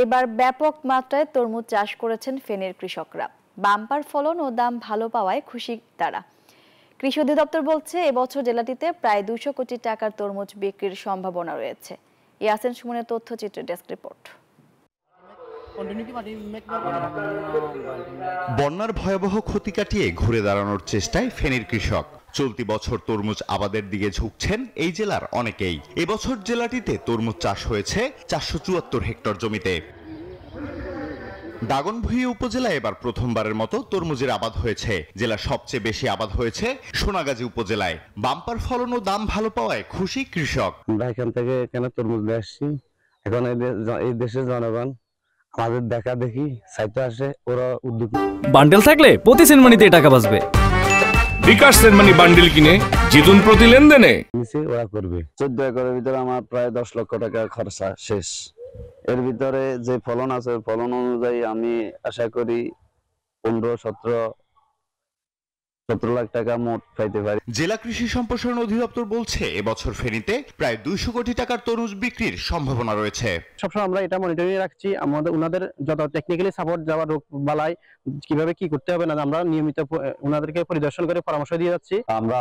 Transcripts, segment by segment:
এবার ব্যাপক মাত্রায় তরমুজ চাষ করেছেন ফেনীর কৃষকরা। বাম্পার ফলন ও দাম ভালো পাওয়ায় খুশি তারা। কৃষি অধিদপ্তর বলছে, এবছর জেলাটিতে প্রায় 200 কোটি টাকার তরমুজ বিক্রির সম্ভাবনা রয়েছে। ইয়াসিন সুমনের তথ্যচিত্র ডেস্ক রিপোর্ট। বন্যার ভয়াবহ ক্ষতি কাটিয়ে ঘুরে দাঁড়ানোর চেষ্টায় ফেনীর কৃষক। চলতি বছর তরমুজ আবাদের দিকে ঝুঁকছেন এই জেলার অনেকেই। এবছর জেলাটিতে তরমুজ চাষ হয়েছে 474 হেক্টর জমিতে। দাগনভূঞা উপজেলায় এবার প্রথমবারের মতো তরমুজের আবাদ হয়েছে। জেলার সবচেয়ে বেশি আবাদ হয়েছে সোনাগাজী উপজেলায়। বাম্পার ফলন ও দাম ভালো পাওয়ায় খুশি কৃষক। আমরা এখান থেকে এখানে তরমুজ নিয়ে আসছি। এখন এই দেশের জনগণ আমাদের দেখা দেখি চাইতে আসে, ওরা উদ্যোগ। বান্ডেল থাকলে প্রতি সেনমানিতে টাকা বাঁচবে। বিকাশ সেনমানি বান্ডেল কিনে জিতুন প্রতি লেনদেনে। ওরা করবে 14 একরের ভিতরে আমার প্রায় 10 লক্ষ টাকা খরচা শেষ। এর ভিতরে যে ফলন আছে, ফলন অনুযায়ী আমি আশা করি 15-17 লাখ টাকা মোট পাইতে পারি। জেলা কৃষি সম্প্রসারণ অধিদপ্তর বলছে, এবছর ফেনীতে প্রায় 200 কোটি টাকার তরমুজ বিক্রির সম্ভাবনা রয়েছে। সবসময় আমরা এটা মনিটরিং রাখছি। ওনাদের যত টেকনিক্যালি সাপোর্ট যাওয়ার রোগ বালাই কিভাবে কি করতে হবে না, আমরা নিয়মিত ওনাদেরকে পরিদর্শন করে পরামর্শ দিয়ে যাচ্ছি। আমরা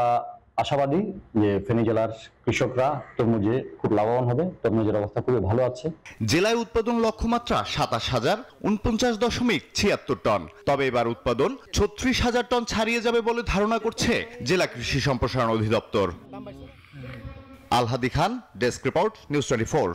আশাবাদী যে ফেনী জেলার কৃষকরা তরমুজে খুব লাভবান হবে। তরমুজের অবস্থা খুবই ভালো আছে। জেলায় উৎপাদন লক্ষ্যমাত্রা 27,049.76 টন। তবে এবার উৎপাদন 36,000 টন ছাড়িয়ে যাবে বলে ধারণা করছে জেলা কৃষি সম্প্রসারণ অধিদপ্তর। আলহাদি খান, ডেস্ক রিপোর্ট, নিউজ 24।